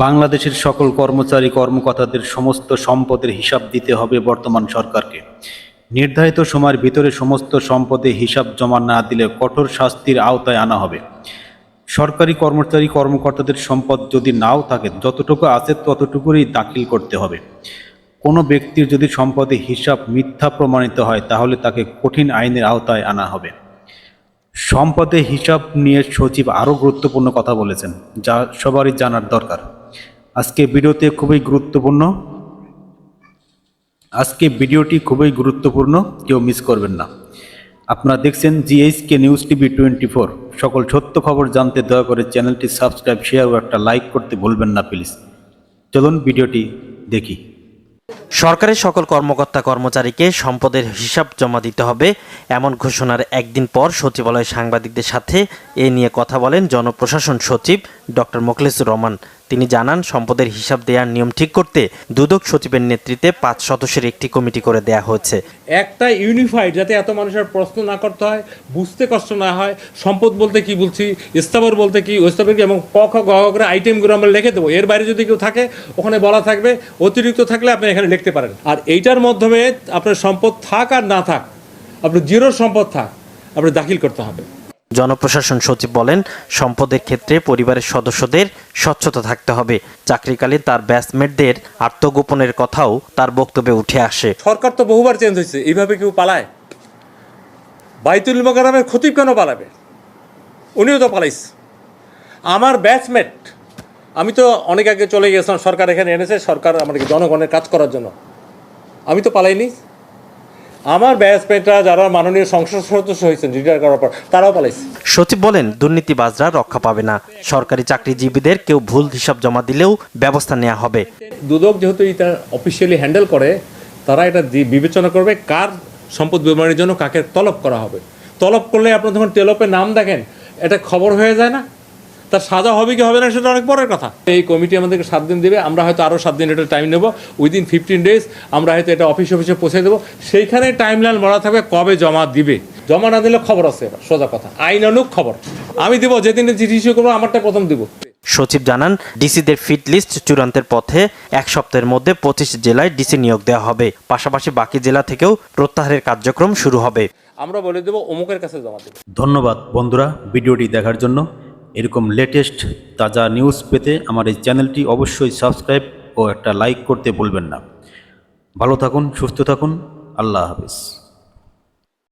বাংলাদেশের সকল কর্মচারী কর্মকর্তাদের সমস্ত সম্পদের হিসাব দিতে হবে বর্তমান সরকারকে। নির্ধারিত সময়ের ভিতরে সমস্ত সম্পদের হিসাব জমা না দিলে কঠোর শাস্তির আওতায় আনা হবে। সরকারি কর্মচারী কর্মকর্তাদের সম্পদ যদি নাও থাকে, যতটুকু আছে ততটুকুই দাখিল করতে হবে। কোনো ব্যক্তির যদি সম্পদের হিসাব মিথ্যা প্রমাণিত হয় তাহলে তাকে কঠিন আইনের আওতায় আনা হবে। সম্পদের হিসাব নিয়ে সচিব আরও গুরুত্বপূর্ণ কথা বলেছেন, যা সবারই জানার দরকার। আজকে ভিডিওটি খুবই গুরুত্বপূর্ণ, কেউ মিস করবেন না। আপনারা দেখছেন জিএইচকে নিউজ টিভি 24। সকল সত্য খবর জানতে দয়া করে চ্যানেলটি সাবস্ক্রাইব, শেয়ার ও একটা লাইক করতে ভুলবেন না প্লিজ। চলুন ভিডিওটি দেখি। সরকারের সকল কর্মকর্তা কর্মচারীকে সম্পদের হিসাব জমা দিতে হবে, এমন ঘোষণার একদিন পর সচিবালয়ে সাংবাদিকদের সাথে এ নিয়ে কথা বলেন জনপ্রশাসন সচিব ডক্টর মোখলেছুর রহমান। তিনি জানান, সম্পদের হিসাব দেওয়ার নিয়ম ঠিক করতে দুদক সচিবের নেতৃত্বে 5 সদস্যের একটি কমিটি করে দেয়া হয়েছে। একটা ইউনিফাইড, যাতে এত মানুষের প্রশ্ন না করতে হয়, বুঝতে কষ্ট না হয়, সম্পদ বলতে কি বলছি, স্থাবর বলতে কি, স্থাবর কি, এবং ক খ গ করে আইটেমগুলো আমরা লিখে দেবো। এর বাইরে যদি কেউ থাকে ওখানে বলা থাকবে, অতিরিক্ত থাকলে আপনি এখানে লিখতে পারেন। আর এইটার মাধ্যমে আপনার সম্পদ থাক আর না থাক, আপনার জিরো সম্পদ থাক, আপনার দাখিল করতে হবে। জনপ্রশাসন সচিব বলেন, সম্পদের ক্ষেত্রে পরিবারের সদস্যদের স্বচ্ছতা থাকতে হবে। চাকরিকালে তার ব্যাচমেটদের আত্মগোপনের কথাও তার বক্তব্যে উঠে আসে। সরকার তো বহুবার চেঞ্জ হয়েছে, এইভাবে কেউ পালায়? বাইতুল মোকাররমের খতিব কেন পালাবে? উনিও তো পালাইছে। আমার ব্যাচমেট, আমি তো অনেক আগে চলে গেছিলাম, সরকার এখানে এনেছে, সরকার আমাদেরকে জনগণের কাজ করার জন্য। আমি তো পালাইনি। আমার ব্যাচমেটরা যারা মাননীয় সংসদ সদস্য হয়েছেন রিটায়ার করার পর, তারাও পালাইছে। সচিব বলেন, দুর্নীতিবাজরা রক্ষা পাবে না। সরকারি চাকরিজীবীদের কেউ ভুল হিসাব জমা দিলেও ব্যবস্থা নেওয়া হবে। দুদক যেহেতু এটা অফিসিয়ালি হ্যান্ডেল করে, তারা এটা বিবেচনা করবে কার সম্পদ ব্যবহারের জন্য কাকে তলব করা হবে। তলব করলে আপনার যখন টেলপে নাম দেখেন, এটা খবর হয়ে যায় না? তার সাজা হবে কি হবে না সেটা অনেক পরের কথা। এই কমিটি আমাদেরকে 7 দিন দেবে, আমরা হয়তো আরও 7 দিন এটা টাইম নেব। উইদিন 15 ডেজ আমরা হয়তো এটা অফিসে পৌঁছে দেবো। সেইখানে টাইমলাইন বলা থাকবে কবে জমা দিবে। জমা না দিলে খবর আছে, সোজা কথা, আইনানুগ খবর। আমি দেবো, যেদিন চিঠি ইস্যু করবো আমারটা প্রথম দেবো। সচিব জানান, ডিসিদের ফিট লিস্ট চূড়ান্তের পথে। 1 সপ্তাহের মধ্যে 25 জেলায় ডিসি নিয়োগ দেওয়া হবে। পাশাপাশি বাকি জেলা থেকেও প্রত্যাহারের কার্যক্রম শুরু হবে। আমরা বলে দেবো অমুকের কাছে জমা দেবো। ধন্যবাদ বন্ধুরা ভিডিওটি দেখার জন্য। এরকম লেটেস্ট তাজা নিউজ পেতে আমার এই চ্যানেলটি অবশ্যই সাবস্ক্রাইব ও একটা লাইক করতে ভুলবেন না। ভালো থাকুন, সুস্থ থাকুন, আল্লাহ হাফেজ।